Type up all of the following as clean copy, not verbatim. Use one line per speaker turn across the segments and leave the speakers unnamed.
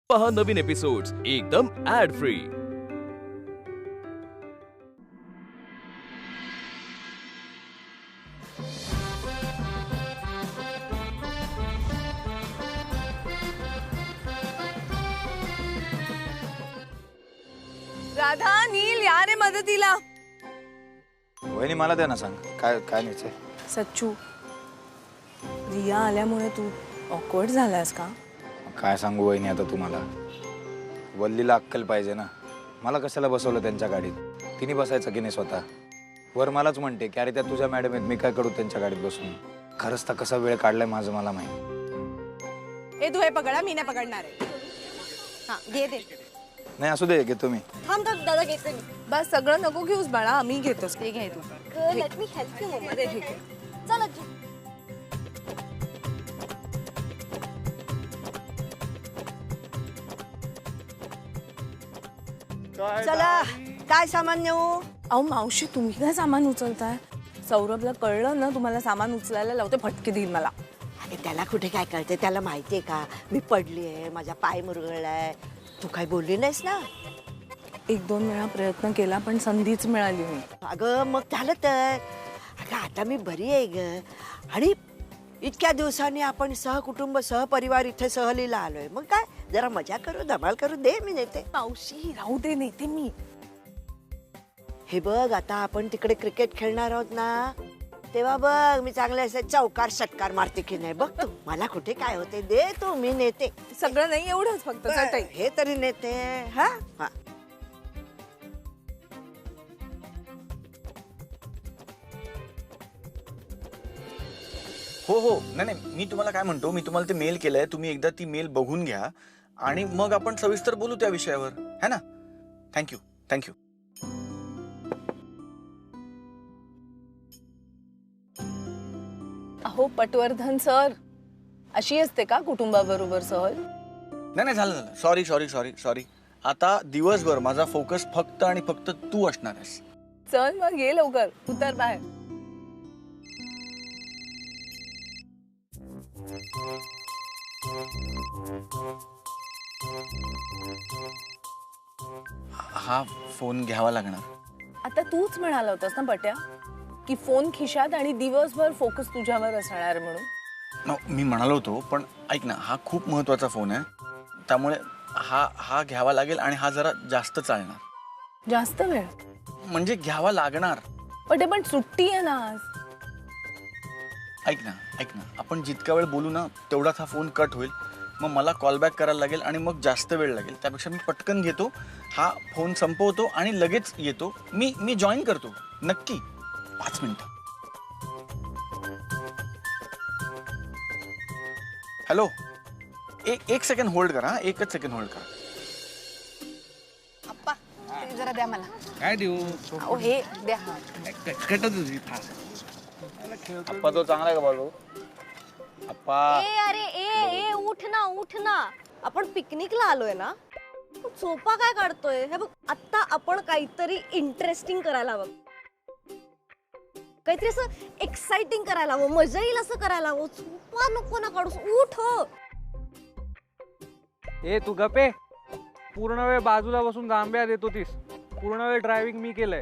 पहा नवीन एपिसोड्स एकदम add free.
Radha, नील या रे मदतीला।
वहिनी मला द्या ना, सांग काय काय न्यायचंय?
सच्चू, रिया आल्यामुळे तू ऑकवर्ड झालास का?
काय सांगू वहिनी आता तुम्हाला, वल्लीला अक्कल पाहिजे ना। मला कशाला बसवलं त्यांच्या गाडीत? तिने बसायचं की नाही स्वतः? वर मलाच म्हणते की अरे त्या तुझ्या मॅडम आहेत, मी काय करू त्यांच्या गाडीत बसून? खरंच तर कसा वेळ काढलाय माझं मला माहिती।
ए तू हे पकडा, मी नाही पकडणार आहे। हा घे दे।
नाही असू दे, घेतो मी।
थांब थांब, दादा घेते मी। बस सगळं नको घेऊस बाळा, मी घेतोस। ते घे तू। लेट मी हेल्प यू मम्मा। दे घे। चल अज्जू।
चला, काय सामान नेऊ?
अहो मावशी, तुम्ही काय सामान उचलताय? सौरभला कळलं ना तुम्हाला सामान उचलायला लावते, फटके देईल मला।
अरे त्याला कुठे काय कळते? त्याला माहितीये का मी पडली आहे, माझा पाय मुरगळलाय। तू काय बोलली नाहीस ना?
एक दोन वेळा प्रयत्न केला पण संधीच मिळाली नाही।
अगं मग झालं तर। अगं आता मी बरी आहे ग, आणि इतक्या दिवसांनी आपण सहकुटुंब सहपरिवार इथे सहलीला आलोय, मग काय जरा मजा करू, धमाल करू दे, मी नेते।
मावशी राहू दे, नेते मी।
हे बघ, आता आपण तिकडे क्रिकेट खेळणार आहोत ना, तेव्हा बघ मी चांगले असे चौकार षटकार मारते की नाही बघ तू। मला कुठे काय होते, दे तू, मी नेते।
सगळं नाही, एवढंच फक्त चटई।
हे तरी नेते। हा हा,
हो हो, नाही नाही, मी तुम्हाला काय म्हणतो, मी तुम्हाला ते मेल केलंय, तुम्ही एकदा ती मेल बघून घ्या आणि मग आपण सविस्तर बोलू त्या विषयावर, है ना? Thank you thank you.
अहो पटवर्धन सर, अशी असते का कुटुंबाबरोबर सहल?
नाही नाही, झालं झालं, सॉरी सॉरी सॉरी सॉरी। आता दिवसभर माझा फोकस फक्त आणि फक्त तू असणार आहेस।
चल मग ये लवकर, उतर बाहेर।
हा फोन घ्यावा लागणार।
आता तूच म्हणाला होतास ना पट्या, की फोन खिशात आणि दिवसभर फोकस तुझ्यावर असणार म्हणून।
मी म्हणालो होतो, पण ऐक ना, हा खूप महत्वाचा फोन आहे, त्यामुळे हा घ्यावा लागेल आणि हा जरा जास्त चालणार।
जास्त वेळ
म्हणजे घ्यावा लागणार।
पण सुट्टी आहे ना आज।
ऐक ना, आपण जितका वेळ बोलू ना तेवढाच हा फोन कट होईल, मग मला कॉल बॅक करायला लागेल आणि मग जास्त वेळ लागेल। त्यापेक्षा मी पटकन घेतो, हा फोन संपवतो आणि लगेच येतो। मी जॉईन करतो नक्की, 5 मिनिटं। हॅलो, एक सेकंड होल्ड करा, एकच सेकंड होल्ड करा।
अप्पा ते जरा द्या मला।
काय देऊ?
अहो हे द्या।
कटकटच होती फार.
अप्पा तो चांगला आहे का बालू? अप्पा
ए अरे ए उठ ना, आपण पिकनिकला आलोय ना, तू झोपा काय काढतोय? हे बघ, आता आपण काहीतरी इंटरेस्टिंग करायला हवं, काहीतरी असं एक्साइटिंग करायला हवं, मजा येईल असं करायला हवं। झोपा नको ना काढूस, उठ।
ए तू गपे, पूर्ण वेळ बाजूला बसून जांभ्या देत होतीस, पूर्ण वेळ ड्रायव्हिंग मी केलंय।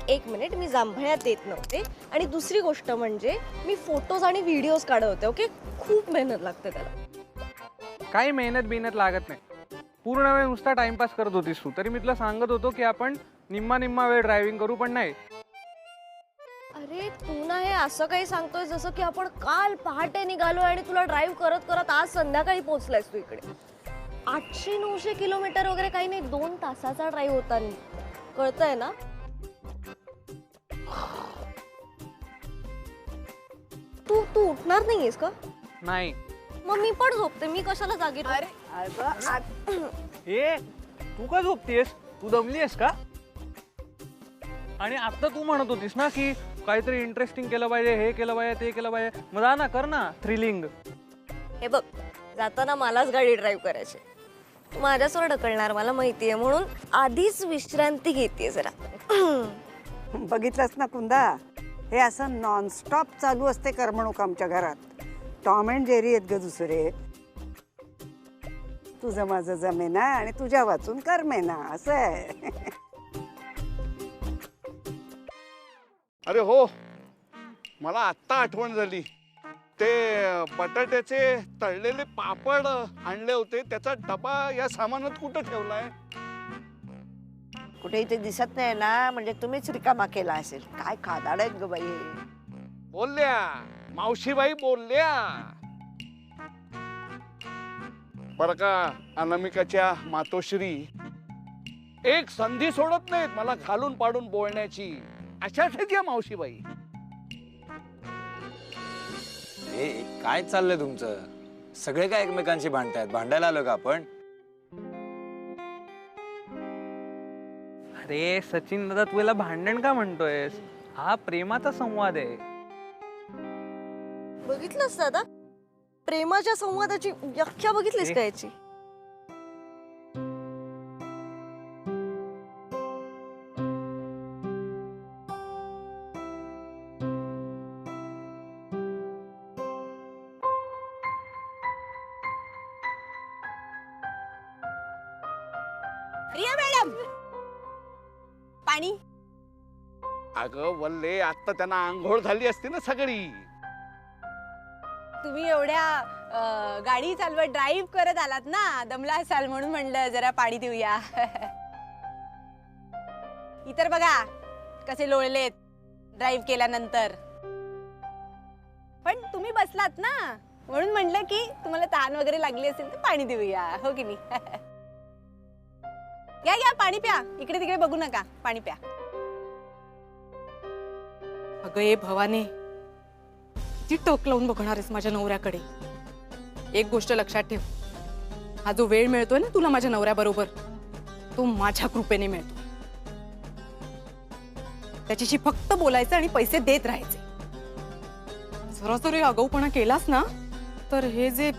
एक मिनिट, मी जांभळ्यात देत नव्हते, आणि दुसरी गोष्ट म्हणजे मी फोटोज आणि व्हिडिओज काढत होते। ओके, खूप मेहनत लागते त्याला।
काही मेहनत लागत नाही, पूर्ण वेळ नुसता टाइमपास करत होतीस तू। तरी मी तुला सांगत होतो की आपण निम्मा वेळ ड्रायव्हिंग करू, पण नाही।
अरे तू ना हे असं काही सांगतोय जसं की आपण काल पहाटे निघालोय आणि तुला ड्राईव्ह करत करत आज संध्याकाळी पोहोचलायस तू इकडे। 800-900 किलोमीटर वगैरे काही नाही, 2 तासाचा ड्राईव्ह होता, कळतंय ना? तू उठणार नाहीयेस का?
नाही।
मग मी पण झोपते, मी कशाला जागी राहू?
ए तू का झोपतेस? तू दमलीयस का? आणि आता तू म्हणत होतीस ना की काहीतरी इंटरेस्टिंग केलं पाहिजे, हे केलं पाहिजे, ते केलं पाहिजे, मग जा ना, कर ना थ्रिलिंग।
हे बघ, जाताना मलाच गाडी ड्राईव्ह करायची, तू माझ्यासोबत ढकलणार मला माहितीये, म्हणून आधीच विश्रांती घेतेय जरा।
बघितलंस ना कुंदा, हे असं नॉनस्टॉप चालू असते करमणूक आमच्या घरात। टॉम अँड जेरी आहेत ग दुसरे। तुझं माझं जमेना आणि तुझ्या वाचून करमेना असं आहे.
अरे हो, मला आत्ता आठवण झाली. ते बटाट्याचे तळलेले पापड आणले होते, त्याचा डबा या सामानात कुठं ठेवलाय?
कुठे इथे दिसत नाही ना, म्हणजे तुम्हीच रिकामा केला असेल. काय खादाड आहेत ग बाई हे.
बोलल्या मावशीबाई बोलल्या. बर का, अनामिकाच्या मातोश्री एक संधी सोडत नाहीत मला घालून पाडून बोलण्याची. अशाच आहेत या मावशीबाई.
ए काय चाललंय तुमचं? सगळे काय एकमेकांशी भांडतायत? भांडायला आलो का आपण?
अरे सचिन दादा, तू याला भांडण का म्हणतोयस? हा प्रेमाचा संवाद आहे.
बघितलंस दादा, प्रेमाच्या संवादाची व्याख्या बघितलीस का याची?
प्रिया मॅडम, पाणी.
अगं वल्ले, आता त्यांना आंघोळ झाली असती ना सगळी.
तुम्ही एवढ्या गाडी चालवत ड्राईव्ह करत आलात ना, दमला असाल म्हणून म्हणलं जरा पाणी देऊया. इतर बघा कसे लोळलेत ड्राईव्ह केल्यानंतर. पण तुम्ही बसलात ना, म्हणून म्हणलं की तुम्हाला तहान वगैरे लागली असेल तर पाणी देऊया, हो की नाही? घ्या घ्या पाणी प्या, इकडे तिकडे बघू नका, पाणी प्या.
अगं ये भवाने, किती टोक लावून बघणार आहेस माझ्या नवऱ्याकडे? एक गोष्ट लक्षात ठेव, हा जो वेळ मिळतोय ना तुला माझ्या नवऱ्याबरोबर, तो माझ्या कृपेने मिळतो. त्याच्याशी फक्त बोलायचं आणि पैसे देत राहायचे. जरा जरी आगाऊपणा केलास ना, तर हे जे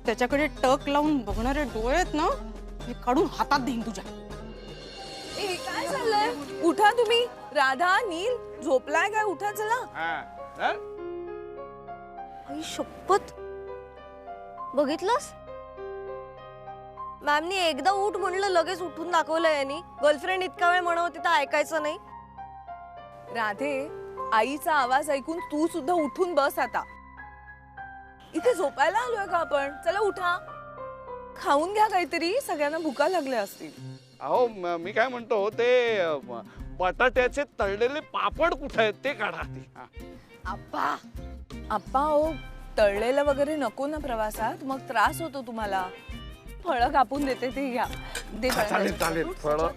त्याच्याकडे टक लावून बघणारे डोळे आहेत ना, हे काढून हातात देईन तुझ्या.
ए, काय चाललंय? उठा तुम्ही. राधा, नील झोपलाय काय? उठा चला.
आई शपथ, बघितलंस? मॅमनी एकदा उठ म्हणलं लगेच उठून दाखवलं यांनी. गर्लफ्रेंड इतका वेळ म्हणत होती तर ऐकायचं नाही.
राधे, आईचा आवाज ऐकून तू सुद्धा उठून बस आता. इथे झोपायला आलोय का आपण? चला उठा, खाऊन घ्या काहीतरी, सगळ्यांना भुका लागल्या असतील.
अहो मी काय म्हणतो, ते बटाट्याचे तळलेले पापड कुठे आहेत ते काढा.
आप्पा आप्पा, ओ तळलेलं वगैरे नको ना प्रवासात, मग त्रास होतो तुम्हाला. फळं कापून देते, ते घ्या. दे
चालेल चालेल. फळं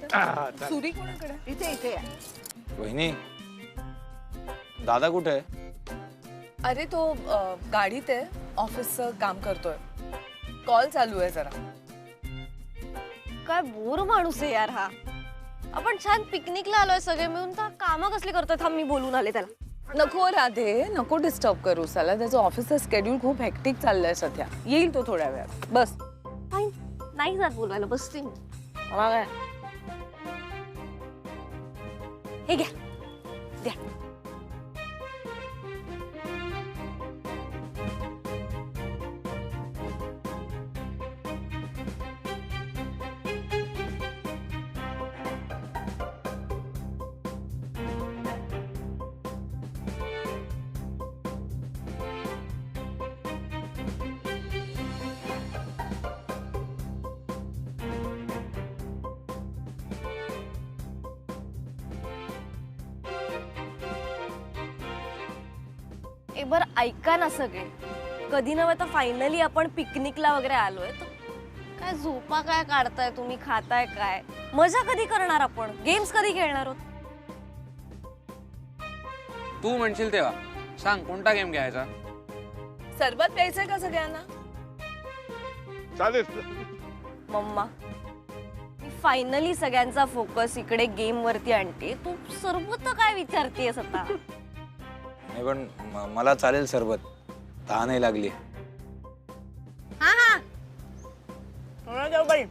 सुरी कोणाकडे?
इथे इथे या.
वहिनी, दादा कुठे आहे?
अरे तो गाडीत आहे, ऑफिसचं काम करतोय. कॉल चालू आहे जरा.
काय बोर माणूस आहे यार हा. आपण छान पिकनिकला आलोय सगळे मिळून, तर कामं कसली करतोय? थांब मी बोलून आले त्याला.
नको राधे, नको डिस्टर्ब करू. त्याला त्याचं ऑफिसचं शेड्यूल खूप हेक्टिक चाललंय सध्या. येईल तो थोड्या वेळात. बस.
फाईन, नाही जात बोलवायला, बसते मी.
मला काय? हे घ्या, द्या.
एक बार ऐका ना सगळे, कधी नव्हे तर फायनली आपण पिकनिकला वगैरे आलोय. तर काय झोपा काय काढताय तुम्ही, खाताय काय? मजा कधी करणार आपण? गेम्स कधी खेळणार आहोत?
तू म्हणशील तेव्हा सांग, कोणता गेम घ्यायचा?
सरबत प्यायचंय का सगळ्यांना?
चालेल.
मम्मा, मी फायनली सगळ्यांचा फोकस इकडे गेम वरती आणते. तू सरबत काय विचारतेस आता?
नाही पण मला चालेल सरबत, तहान नाही लागली.
हा हा, जाऊ बाई,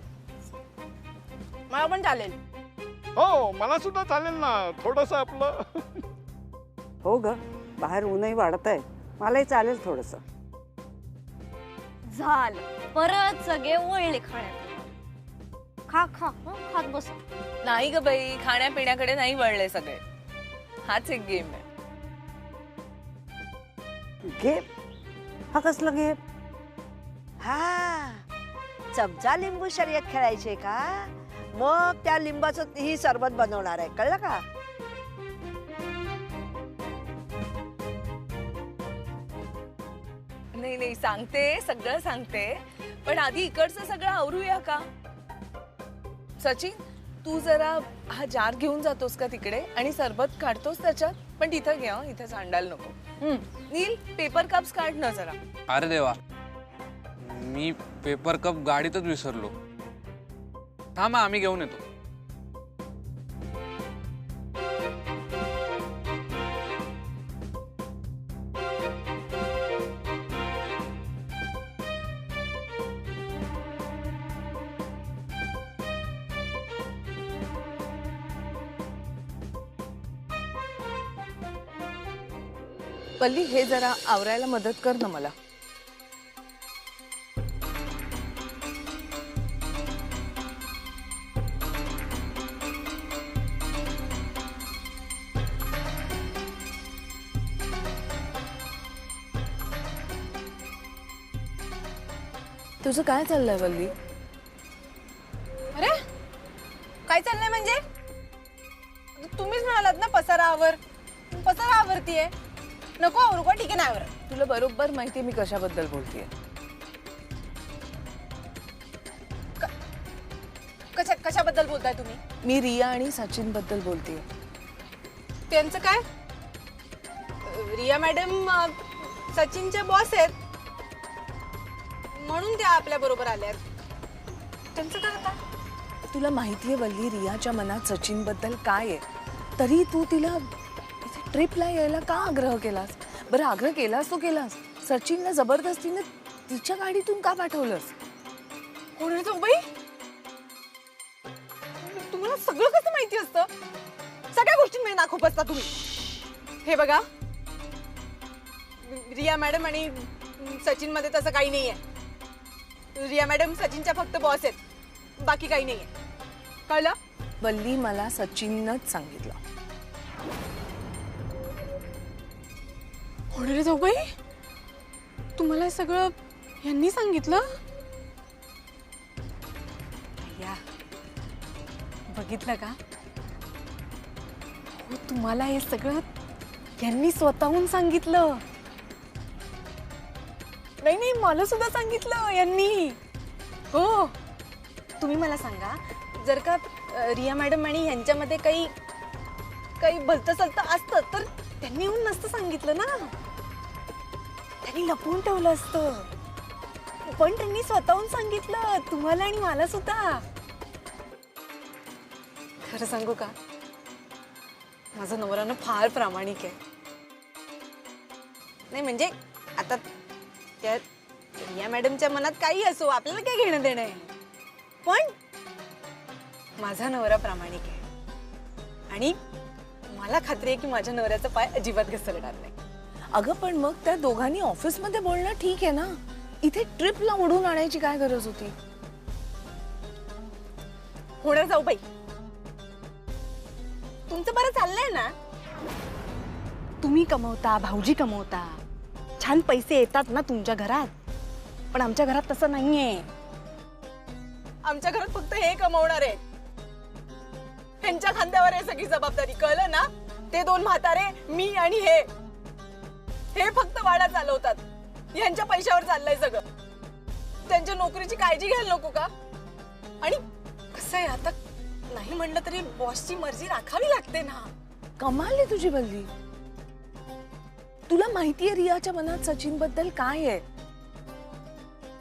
मला पण चालेल.
हो मला सुद्धा चालेल ना, थोडस आपलं.
हो ग, बाहेर ऊनही वाढत आहे, मलाही चालेल थोडस.
झालं, परत सगळे वळले खाण्यात. खा खा हं, खात बस.
नाही ग बाई, खाण्यापिण्याकडे नाही वळले सगळे. हाच एक गेम आहे.
गेम? हा कसला गेम?
हा, चमचा लिंबू शर्यत खेळायचे का? मग त्या लिंबाचं ही सरबत बनवणार आहे, कळलं का?
नाही नाही, सांगते, सगळं सांगते, पण आधी इकडचं सगळं आवरूया का? सचिन, तू जरा हा जार घेऊन जातोस का तिकडे आणि सरबत काढतोस त्याच्यात, पण तिथं घे, इथे सांडायला नको. नील, पेपर कप्स काढ ना जरा.
अरे देवा, मी पेपर कप गाडीतच विसरलो. थांबा, आम्ही घेऊन येतो.
पल्ली, हे जरा आवरायला मदत कर ना मला. तुझं काय चाललंय वल्ली?
अरे काय चाललंय म्हणजे? तुम्हीच म्हणालात ना पसारावर. पसारा आवरतीये. नको आवरू का? ठीक आहे, नाही आवरत.
तुला बरोबर माहितीये मी कशाबद्दल बोलतेय.
कशाबद्दल बोलताय तुम्ही?
मी रिया आणि सचिन बद्दल बोलतेय.
त्यांचं काय? रिया मॅडम सचिनच्या बॉस आहेत, म्हणून त्या आपल्या बरोबर आल्यात. त्यांचं काय आता?
तुला माहितीये वल्ली, रियाच्या मनात सचिन बद्दल काय आहे, तरी तू तिला ट्रिपला यायला का आग्रह केलास? बरं, आग्रह केलास तो केलास, सचिनला जबरदस्तीने तिच्या गाडीतून का पाठवलंस?
कोण रे तो बाई? तुम्हाला सगळं कसं माहिती असतं? सगळ्या गोष्टींमध्ये नाखूप असता तुम्ही. हे बघा, रिया मॅडम आणि सचिन मध्ये तसं काही नाहीये. रिया मॅडम सचिनच्या फक्त बॉस आहेत, बाकी काही नाहीये, कळलं?
वल्ली, मला सचिननंच सांगितलं.
रे जाऊबाई, तुम्हाला हे सगळं यांनी सांगितलं? या बघितलं का? हो, तुम्हाला हे सगळं यांनी स्वतःहून सांगितलं. नाही नाही, मला सुद्धा सांगितलं यांनी. हो, तुम्ही मला सांगा, जर का रिया मॅडम आणि यांच्यामध्ये काही भलतं सलतं असतं तर त्यांनी येऊन नसतं सांगितलं ना. त्यांनी लपवून ठेवलं असतं, पण त्यांनी स्वतःहून सांगितलं तुम्हाला आणि मला सुद्धा. खरं सांगू का, माझा नवरा ना फार प्रामाणिक आहे. नाही म्हणजे आता त्या रिया मॅडमच्या मनात काही असो, आपल्याला काय घेणं देणं आहे, पण माझा नवरा प्रामाणिक आहे आणि मला खात्री आहे की माझ्या नवऱ्याचा पाय अजिबात घसरणार नाही.
अगं, पण मग त्या दोघांनी ऑफिसमध्ये बोलणं ठीक आहे ना, इथे ट्रिपला ओढून आणायची काय गरज होती?
होणार जाऊ बाई, तुमचं बरं चाललंय ना. तुम्ही कमवता, भाऊजी कमवता, छान पैसे येतात ना तुमच्या घरात, पण आमच्या घरात तसं नाहीये. आमच्या घरात फक्त हे कमवणार आहे, ह्यांच्या खांद्यावर आहे सगळी जबाबदारी, कळलं ना? ते दोन म्हातारे, मी आणि हे फक्त वाडा चालवतात. ह्यांच्या पैशावर चाललंय सगळं. त्यांच्या नोकरीची काळजी घ्यायला नको का? आणि कसं आहे, आता नाही म्हणलं तरी बॉसची मर्जी राखावी लागते ना.
कमाल आहे तुझी वल्ली. तुला माहितीये रियाच्या मनात सचिन बद्दल काय आहे,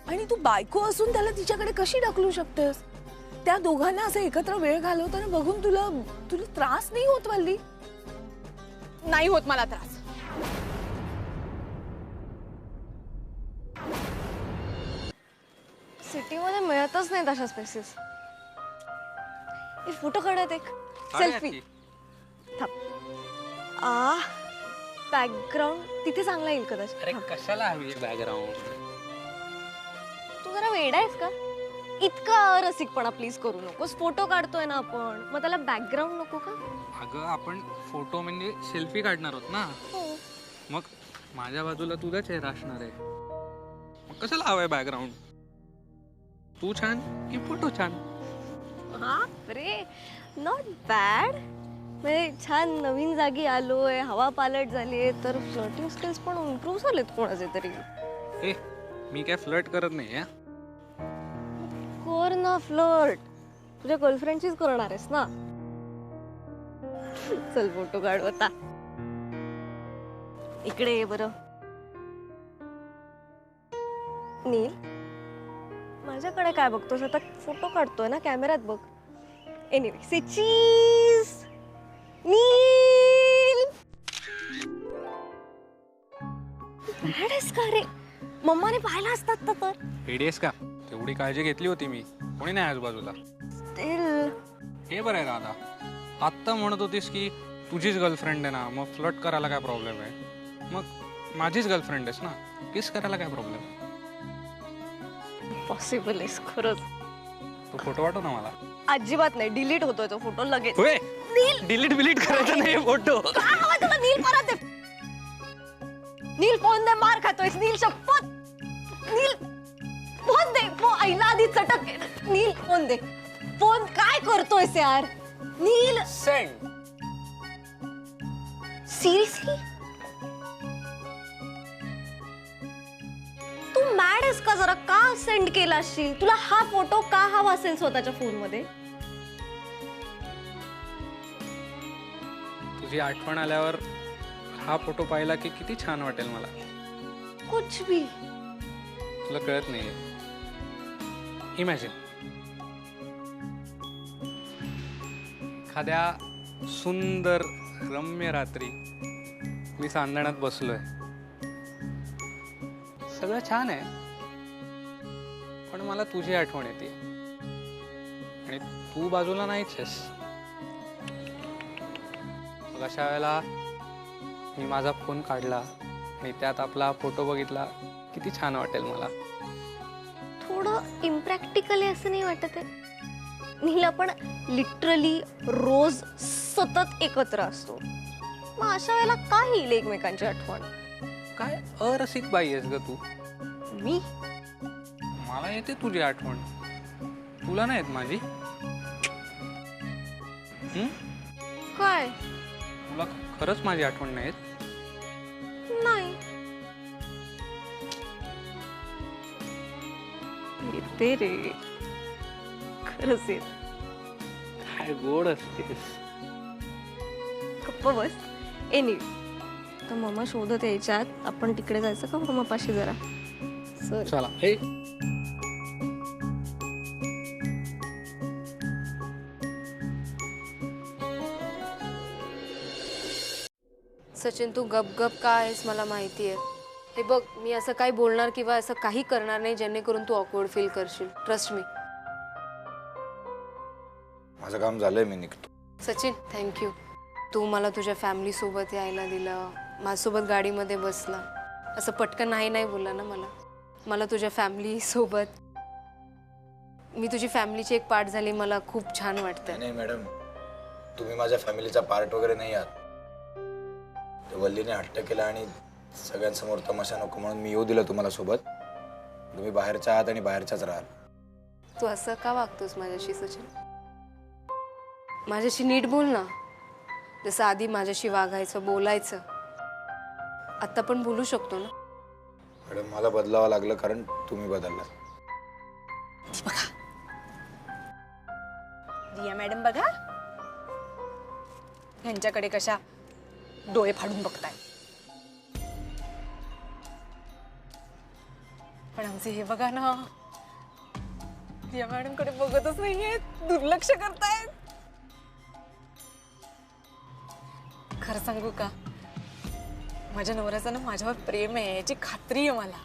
आणि तू बायको असून त्याला तिच्याकडे कशी ढकलू शकतेस? त्या दोघांना असं एकत्र वेळ घालवताना बघून तुला त्रास नाही होत वल्ली?
नाही होत मला त्रास.
सिटीमध्ये मिळतच नाही तशा स्पेसेस. फोटो काढत एक सेल्फी. बॅकग्राऊंड तिथे चांगला येईल कदाचित.
अरे कशाला हवी बॅकग्राऊंड?
तू जरा वेडा आहेस का? इतका रसिकपणा प्लीज करू नकोस. फोटो काढतोय ना आपण, मग त्याला बॅकग्राऊंड नको का?
अगं आपण फोटो म्हणजे सेल्फी काढणार आहोत ना, मग माझ्या बाजूला तुझा चेहरा असणार आहे, मग कशाला हवाय बॅकग्राऊंड? तू छान की फोटो छान?
हा रे, नॉट बॅड. म्हणजे छान नवीन जागी आलोय, हवा पालट झालीये, तर फ्लर्टिंग स्किल्स पण इम्प्रूव्ह झालेत कोणाचे तरी.
ए मी काय फ्लर्ट करत नाही.
कर ना फ्लर्ट, तुझ्या गर्लफ्रेंडचीच करणार आहेस ना. चल फोटो काढू आता. इकडे ये बरं. नील, माझ्याकडे काय बघतोस? आता फोटो काढतोय ना, कॅमेऱ्यात बघ. एनिवे, से चीज. नील, बॅड आहेस का रे? मम्माने पाहिला असतात तर.
हेडीएस का? तेवढी काळजी घेतली होती मी, कोणी नाही आजूबाजूला. हे बरं आहे राधा, आत्ता म्हणत होतीस की तुझीच गर्लफ्रेंड आहे ना, मग फ्लर्ट करायला काय प्रॉब्लेम आहे? मग माझीच गर्लफ्रेंड आहेस ना, किस करायला काय प्रॉब्लेम आहे?
पॉसिबल आहेस खरंच.
तो फोटो वाटव ना मला.
अजिबात नाही, डिलीट होतोय तो फोटो लगेच.
होय,
नील,
डिलीट करायचा नाही फोटो.
काय हवंय तुला? नील परत दे. नील फोन दे, मार खातोयस. नील शपथ. नील फोन दे. आईला आधी चटक. नील फोन दे. फोन काय करतोयस यार? नील
सेंड.
सिरियसली तू मॅड आहेस का? जरा का सेंड केला असशील? तुला हा फोटो का हवा असेल स्वतःच्या फोन मध्ये?
तुझी आठवण आल्यावर हा फोटो पाहिला की किती छान वाटेल मला.
कुछ भी.
तुला कळत नाहीये. इमॅजिन, एखाद्या सुंदर रम्य रात्री मी सांदण्यात बसलोय, सगळं छान आहे, पण मला तुझी आठवण येते आणि तू बाजूला नाहीच आहेस. मग अशा वेळेला मी माझा फोन काढला आणि त्यात आपला फोटो बघितला, किती छान वाटेल मला.
थोडं इम्प्रॅक्टिकल आहे असं नाही वाटत आहे? नील, आपण लिटरली रोज सतत एकत्र असतो, मग अशा वेळेला काय येईल एकमेकांची आठवण?
काय अरसिक बाई आहेस ग तू.
मी?
मला येते तुझी आठवण, तुला नाही येत माझी.
काय?
तुला खरंच माझी आठवण नाही येत?
नाही येते रे, खरंच येत.
काय गोड असतेस.
गप्प बस. एनिवे, तर मम्मा शोधत यायच्यात आपण तिकडे जायचं का मम्मापाशी जरा? सर
चला. हे
सचिन, तू गप का आहेस मला माहिती आहे. हे बघ, मी असं काही बोलणार किंवा असं काही करणार नाही जेणेकरून तू ऑकवर्ड फील करशील. Trust me.
माझं काम झालंय, मी निघतो.
सचिन, थँक्यू. तू मला तुझ्या फॅमिली सोबत यायला दिलं, माझ्यासोबत गाडीमध्ये बसला, असं पटकन नाही बोलला ना मला तुझ्या फॅमिली सोबत, मी तुझी फॅमिलीची एक पार्ट झाली, मला खूप छान वाटतं.
नाही मॅडम, तुम्ही माझ्या फॅमिलीचा पार्ट वगैरे नाही आहात. वल्लीने हट्ट केला आणि सगळ्यांसमोर तमाशा नको म्हणून मी येऊ दिलं तुम्हाला सोबत. तुम्ही बाहेरच्या आहात आणि बाहेरच्याच राहाल.
तू असं का वागतोस माझ्याशी सचिन? माझ्याशी नीट बोल ना, जसं आधी माझ्याशी वागायचं, बोलायचं. आता पण बोलू शकतो ना.
मॅडम, मला बदलावं लागलं कारण तुम्ही बदलला.
दिया मॅडम बघा, ह्यांच्याकडे कशा डोळे फाडून बघताय. पण आमचे हे बघा ना, दिया मॅडम कडे बघतच नाहीये, दुर्लक्ष करतायत. खरं सांगू का, माझ्या नवऱ्याचं ना माझ्यावर प्रेम आहे याची खात्री आहे मला,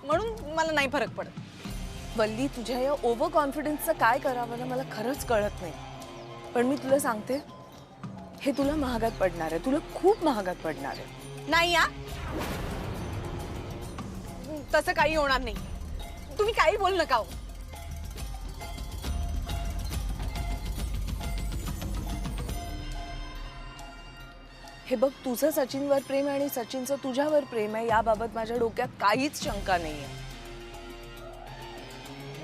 म्हणून मला नाही फरक पडत.
वल्ली, तुझ्या या ओव्हर कॉन्फिडन्सचं काय करावं ना मला खरंच कळत नाही. पण मी तुला सांगते, हे तुला महागात पडणार आहे, तुला खूप महागात पडणार आहे.
नाही या, तसं काही होणार नाही. तुम्ही काही बोल नका हो.
हे बघ, तुझं सचिनवर प्रेम आहे आणि सचिनचं तुझ्यावर प्रेम आहे याबाबत माझ्या डोक्यात काहीच शंका नाहीये.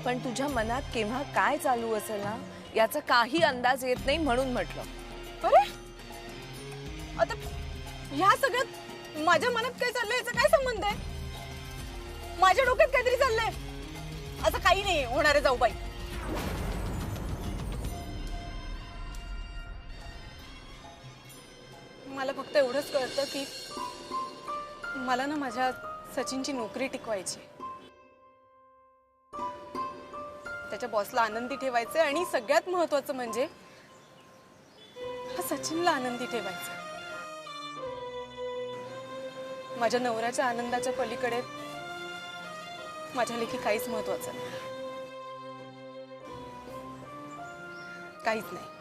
पण तुझ्या मनात केव्हा काय चालू असेल ना याचा काही अंदाज येत नाही म्हणून म्हटलं.
अरे आता ह्या सगळ्यात माझ्या मनात काय चाललंय याचा काय संबंध आहे? माझ्या डोक्यात काहीतरी चाललंय. असं काही नाही होणार आहे जाऊबाई. मला फक्त एवढंच कळतं की मला ना माझ्या सचिनची नोकरी टिकवायची, त्याच्या बॉसला आनंदी ठेवायचं आणि सगळ्यात महत्वाचं म्हणजे सचिनला आनंदी ठेवायचं. माझ्या नवऱ्याच्या आनंदाच्या पलीकडे माझ्या लेखी काहीच महत्वाचं नाही, काहीच नाही.